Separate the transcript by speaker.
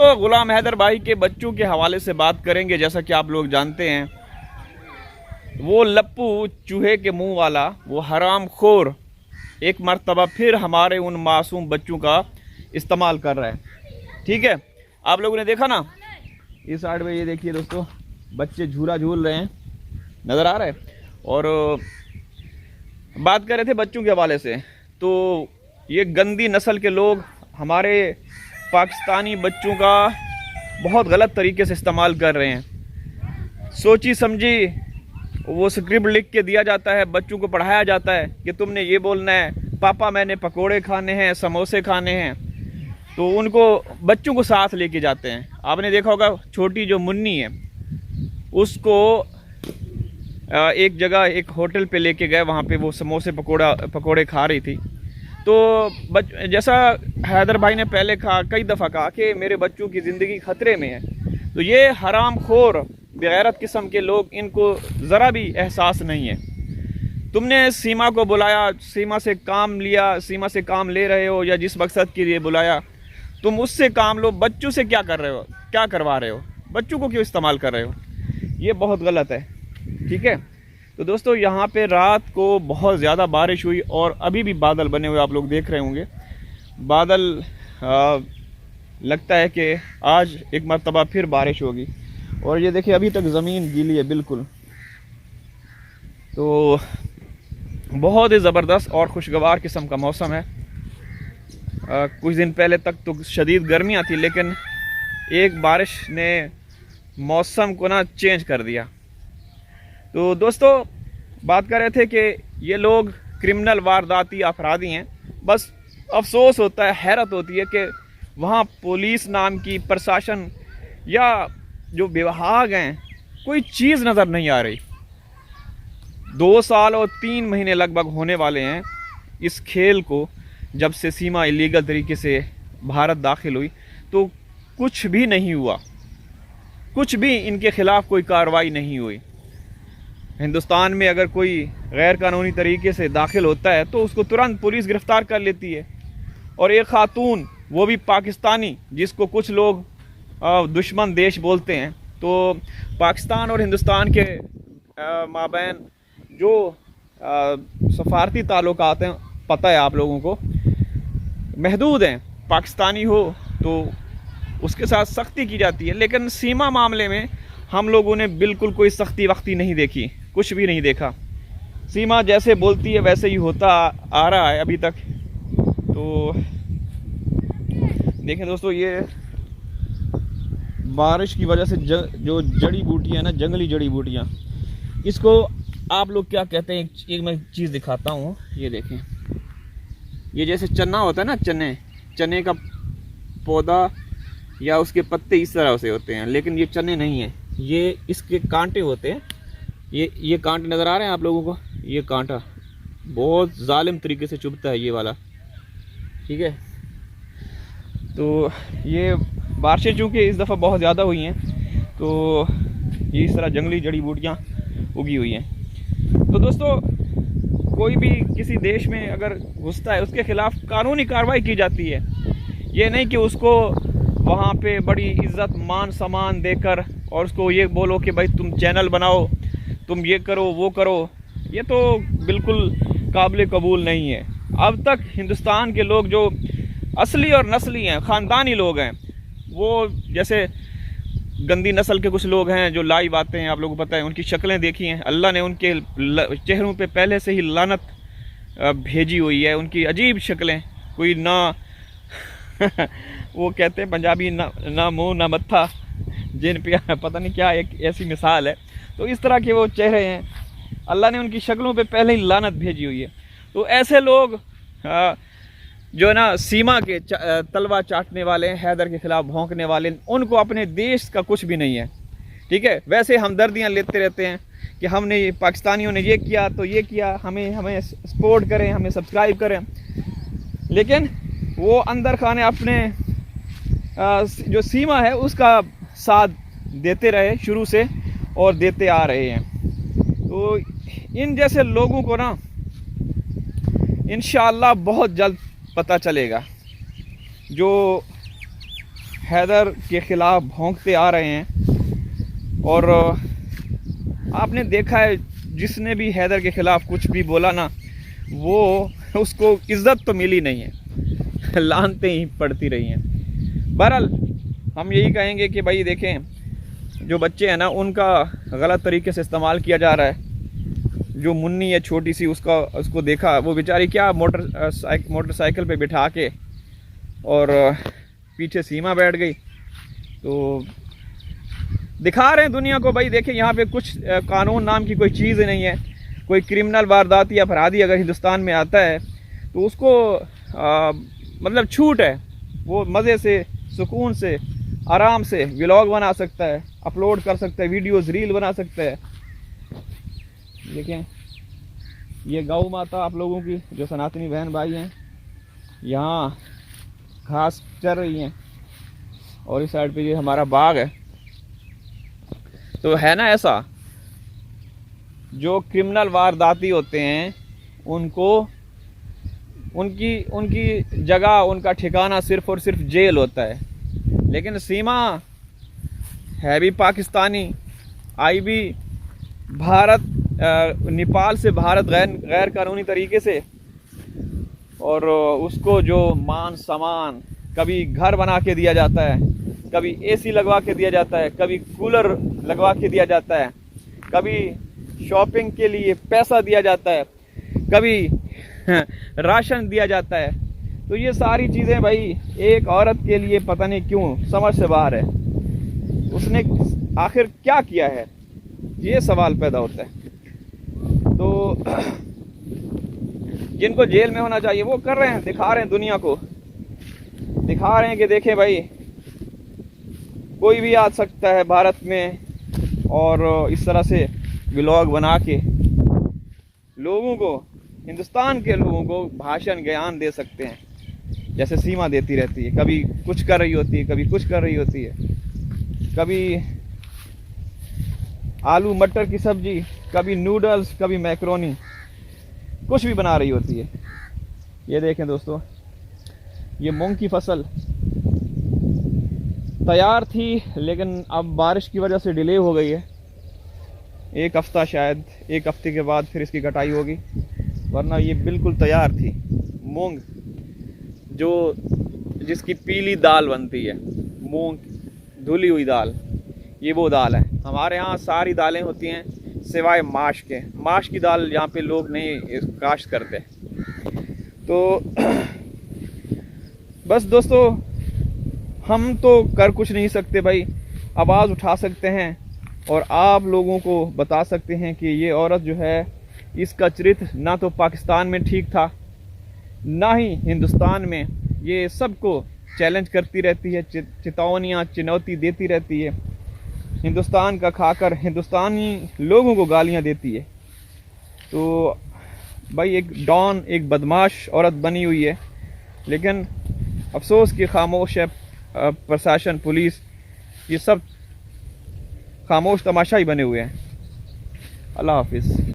Speaker 1: दोस्तों गुलाम हैदर भाई के बच्चों के हवाले से बात करेंगे। जैसा कि आप लोग जानते हैं, वो लप्पू चूहे के मुंह वाला, वो हराम खोर एक मर्तबा फिर हमारे उन मासूम बच्चों का इस्तेमाल कर रहा है। ठीक है, आप लोगों ने देखा ना, इस साइड में ये देखिए दोस्तों, बच्चे झूला झूल रहे हैं, नज़र आ रहा है। और बात कर रहे थे बच्चों के हवाले से, तो ये गंदी नस्ल के लोग हमारे पाकिस्तानी बच्चों का बहुत गलत तरीके से इस्तेमाल कर रहे हैं। सोची समझी वो स्क्रिप्ट लिख के दिया जाता है, बच्चों को पढ़ाया जाता है कि तुमने ये बोलना है, पापा मैंने पकोड़े खाने हैं, समोसे खाने हैं, तो उनको बच्चों को साथ लेके जाते हैं। आपने देखा होगा छोटी जो मुन्नी है, उसको एक जगह एक होटल पे लेके गए, वहाँ पे वो समोसे पकोड़े खा रही थी। तो जैसा हैदर भाई ने पहले कई दफ़ा कहा कि मेरे बच्चों की ज़िंदगी ख़तरे में है, तो ये हराम खोर बेगैरत किस्म के लोग, इनको ज़रा भी एहसास नहीं है। तुमने सीमा को बुलाया, सीमा से काम लिया, सीमा से काम ले रहे हो या जिस मकसद के लिए बुलाया तुम उससे काम लो। बच्चों से क्या कर रहे हो, क्या करवा रहे हो, बच्चों को क्यों इस्तेमाल कर रहे हो, ये बहुत गलत है। ठीक है, तो दोस्तों यहाँ पे रात को बहुत ज़्यादा बारिश हुई और अभी भी बादल बने हुए आप लोग देख रहे होंगे। बादल लगता है कि आज एक मर्तबा फिर बारिश होगी। और ये देखिए अभी तक ज़मीन गीली है बिल्कुल। तो बहुत ही ज़बरदस्त और खुशगवार किस्म का मौसम है। कुछ दिन पहले तक तो शदीद गर्मियाँ थी, लेकिन एक बारिश ने मौसम को ना चेंज कर दिया। तो दोस्तों बात कर रहे थे कि ये लोग क्रिमिनल वारदाती अपराधी हैं। बस अफसोस होता है, हैरत होती है कि वहाँ पुलिस नाम की प्रशासन या जो विभाग हैं, कोई चीज़ नज़र नहीं आ रही। 2 साल और 3 महीने लगभग होने वाले हैं इस खेल को, जब से सीमा इलीगल तरीके से भारत दाखिल हुई, तो कुछ भी नहीं हुआ, कुछ भी इनके ख़िलाफ़ कोई कार्रवाई नहीं हुई। हिंदुस्तान में अगर कोई गैर कानूनी तरीके से दाखिल होता है तो उसको तुरंत पुलिस गिरफ़्तार कर लेती है। और एक खातून, वो भी पाकिस्तानी, जिसको कुछ लोग दुश्मन देश बोलते हैं, तो पाकिस्तान और हिंदुस्तान के माबैन जो सफारती ताल्लुकात हैं, पता है आप लोगों को, महदूद हैं। पाकिस्तानी हो तो उसके साथ सख्ती की जाती है, लेकिन सीमा मामले में हम लोगों ने बिल्कुल कोई सख्ती वख्ती नहीं देखी, कुछ भी नहीं देखा। सीमा जैसे बोलती है वैसे ही होता आ रहा है अभी तक। तो देखें दोस्तों, ये बारिश की वजह से जो जड़ी बूटियाँ हैं ना, जंगली जड़ी बूटियाँ, इसको आप लोग क्या कहते हैं, एक मैं चीज़ दिखाता हूँ। ये देखें, ये जैसे चना होता है ना, चने का पौधा या उसके पत्ते इस तरह से होते हैं, लेकिन ये चने नहीं हैं, ये इसके कांटे होते हैं। ये कांटे नज़र आ रहे हैं आप लोगों को, ये कांटा बहुत जालिम तरीके से चुभता है ये वाला। ठीक है, तो ये बारिशें चूँकि इस दफ़ा बहुत ज़्यादा हुई हैं, तो ये इस तरह जंगली जड़ी बूटियाँ उगी हुई हैं। तो दोस्तों कोई भी किसी देश में अगर घुसता है, उसके ख़िलाफ़ कानूनी कार्रवाई की जाती है। ये नहीं कि उसको वहाँ पे बड़ी इज़्ज़त मान सम्मान देकर और उसको ये बोलो कि भाई तुम चैनल बनाओ, तुम ये करो वो करो, ये तो बिल्कुल काबिल कबूल नहीं है। अब तक हिंदुस्तान के लोग जो असली और नस्ली हैं, ख़ानदानी लोग हैं, वो जैसे गंदी नस्ल के कुछ लोग हैं जो लाइव आते हैं, आप लोगों को पता है, उनकी शक्लें देखी हैं, अल्लाह ने उनके चेहरों पे पहले से ही लानत भेजी हुई है। उनकी अजीब शक्लें, कोई ना वो कहते हैं पंजाबी, ना मुँह ना मत्था, जिन पे पता नहीं क्या एक ऐसी मिसाल है। तो इस तरह के वो चेहरे हैं, अल्लाह ने उनकी शक्लों पे पहले ही लानत भेजी हुई है। तो ऐसे लोग जो है ना, सीमा के तलवा चाटने वाले, हैदर के ख़िलाफ़ भौंकने वाले, उनको अपने देश का कुछ भी नहीं है। ठीक है, वैसे हमदर्दियाँ लेते रहते हैं कि हमने पाकिस्तानियों ने ये किया तो ये किया, हमें सपोर्ट करें, हमें सब्सक्राइब करें, लेकिन वो अंदर खाने अपने जो सीमा है उसका साथ देते रहे शुरू से और देते आ रहे हैं। तो इन जैसे लोगों को ना इंशाअल्लाह बहुत जल्द पता चलेगा। जो हैदर के ख़िलाफ़ भौंकते आ रहे हैं। और आपने देखा है जिसने भी हैदर के ख़िलाफ़ कुछ भी बोला ना, वो उसको इज़्ज़त तो मिली नहीं है, लानतें ही पड़ती रही हैं। बहरहाल हम यही कहेंगे कि भाई देखें, जो बच्चे हैं ना उनका गलत तरीके से इस्तेमाल किया जा रहा है। जो मुन्नी है छोटी सी, उसको देखा, वो बेचारी क्या मोटरसाइकिल पे बिठा के और पीछे सीमा बैठ गई। तो दिखा रहे हैं दुनिया को भाई देखें यहाँ पे कुछ कानून नाम की कोई चीज़ नहीं है। कोई क्रिमिनल वारदात या अपराधी अगर हिंदुस्तान में आता है तो उसको मतलब छूट है, वो मज़े से सुकून से आराम से व्लॉग बना सकता है, अपलोड कर सकता है, वीडियोस रील बना सकता है। देखें ये गौ माता आप लोगों की जो सनातनी बहन भाई हैं यहाँ घास चर रही हैं, और इस साइड पे ये हमारा बाग है। तो है ना ऐसा, जो क्रिमिनल वारदाती होते हैं उनको उनकी जगह, उनका ठिकाना सिर्फ़ और सिर्फ जेल होता है। लेकिन सीमा है भी पाकिस्तानी, आई भी भारत, नेपाल से भारत गैर कानूनी तरीके से, और उसको जो मान सम्मान, कभी घर बना के दिया जाता है, कभी एसी लगवा के दिया जाता है, कभी कूलर लगवा के दिया जाता है, कभी शॉपिंग के लिए पैसा दिया जाता है, कभी राशन दिया जाता है। तो ये सारी चीज़ें भाई एक औरत के लिए पता नहीं क्यों समझ से बाहर है। उसने आखिर क्या किया है, ये सवाल पैदा होता है। तो जिनको जेल में होना चाहिए वो कर रहे हैं, दिखा रहे हैं दुनिया को, दिखा रहे हैं कि देखें भाई कोई भी आ सकता है भारत में और इस तरह से व्लॉग बना के लोगों को, हिंदुस्तान के लोगों को भाषण ज्ञान दे सकते हैं, जैसे सीमा देती रहती है। कभी कुछ कर रही होती है, कभी कुछ कर रही होती है, कभी आलू मटर की सब्जी, कभी नूडल्स, कभी मैक्रोनी, कुछ भी बना रही होती है। ये देखें दोस्तों, ये मूंग की फसल तैयार थी लेकिन अब बारिश की वजह से डिले हो गई है। एक हफ्ता, शायद एक हफ्ते के बाद फिर इसकी कटाई होगी, वरना ये बिल्कुल तैयार थी। मूंग जो जिसकी पीली दाल बनती है, मूंग धुली हुई दाल, ये वो दाल है। हमारे यहाँ सारी दालें होती हैं सिवाय माश के। माश की दाल यहाँ पे लोग नहीं काश्त करते। तो बस दोस्तों, हम तो कर कुछ नहीं सकते भाई, आवाज़ उठा सकते हैं और आप लोगों को बता सकते हैं कि ये औरत जो है, इसका चरित्र ना तो पाकिस्तान में ठीक था, ना ही हिंदुस्तान में। ये सबको चैलेंज करती रहती है, चेतावनियाँ, चुनौती देती रहती है, हिंदुस्तान का खाकर हिंदुस्तानी लोगों को गालियाँ देती है। तो भाई एक डॉन, एक बदमाश औरत बनी हुई है। लेकिन अफसोस कि खामोश है प्रशासन, पुलिस, ये सब खामोश तमाशा ही बने हुए हैं। अल्लाह हाफिज़।